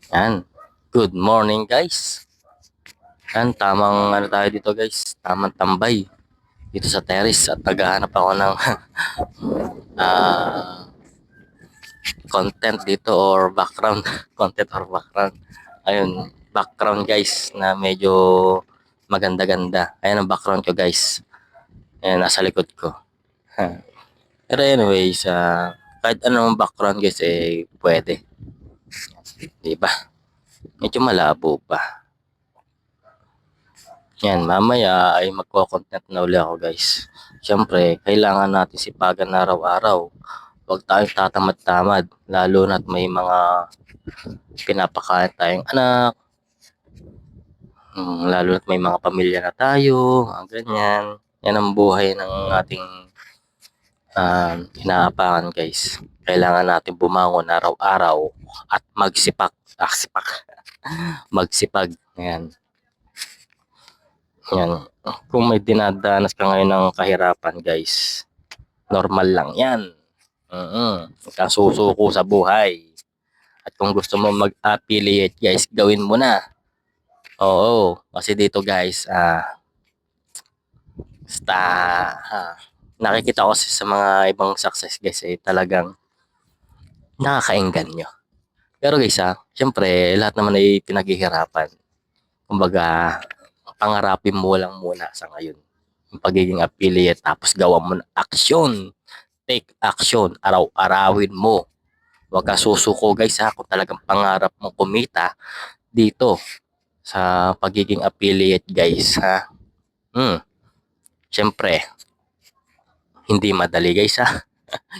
Yan. Good morning guys. Yan, tamang ano tayo dito guys. Tamang tambay dito sa terrace at naghahanap ako ng ah, content dito or background. Content or background. Ayun, background guys na medyo maganda-ganda. Ayan ang background ko guys. Ayan, nasa likod ko. Pero anyways, kahit anong background guys pwede. Diba? Medyo malabo pa. Yan, mamaya ay magko-content na uli ako guys. Siyempre, kailangan natin sipagan na araw-araw. Huwag tayong tatamad-tamad. Lalo na't may mga pinapakain tayong anak. Lalo na't may mga pamilya na tayo. Mga ganyan. Yan ang buhay ng ating inaapakan guys. Kailangan natin bumangon araw-araw at magsipak. Sipak. Magsipag. Yan. Yan. Kung may dinadanas ka ngayon ng kahirapan guys, normal lang yan. Huwag kang susuko sa buhay. At kung gusto mo mag-affiliate guys, gawin mo na. Oo, kasi dito guys, basta, nakikita ko sa mga ibang success guys talagang nakakaengganyo. Pero guys syempre lahat naman ay pinaghihirapan. Kumbaga, pangarapin mo lang muna sa ngayon yung pagiging affiliate, tapos gawa mo ng action. Take action, araw-arawin mo. Huwag ka susuko guys kung talagang pangarap mo kumita dito sa pagiging affiliate guys Siyempre, hindi madali guys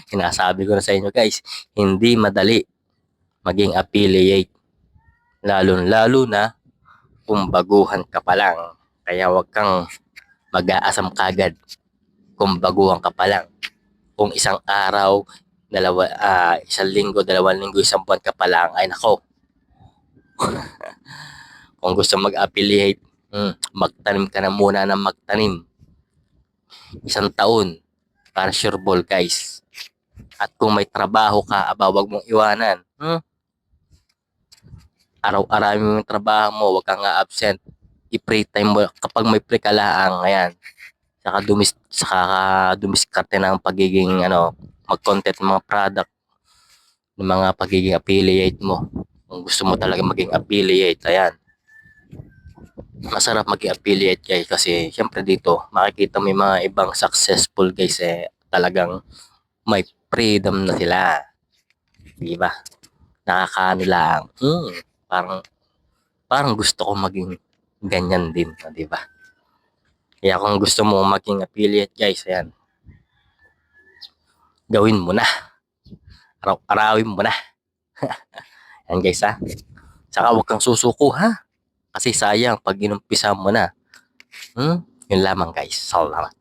Sinasabi ko na sa inyo guys, hindi madali maging affiliate. Lalo na kung baguhan ka pa lang. Kaya huwag kang mag-aasam kagad kung baguhan ka pa lang. Kung isang araw, isang linggo, 2 linggo, isang buwan ka pa lang, ay nako. Kung gusto mag-affiliate, magtanim ka na muna ng magtanim. 1 taon para sure ball guys. At kung may trabaho ka, wag mong iwanan. Araw-arawin mo yung trabaho mo, wag kang absent. I-free time mo kapag may free ka lang, ayan. Saka dumiskarte ng pagiging mag-content ng mga product, ng mga pagiging affiliate mo. Kung gusto mo talaga maging affiliate, ayan. Masarap maging affiliate guys kasi syempre dito makikita mo yung mga ibang successful guys talagang may freedom na sila. Di ba? Nakakanilang. Parang gusto ko maging ganyan din, di ba? Kaya kung gusto mo maging affiliate guys, ayan. Gawin mo na. Araw-arawin mo na. Yan guys Saka huwag kang susuko kasi sayang pag inumpisa mo na. Yun lamang guys. Salamat.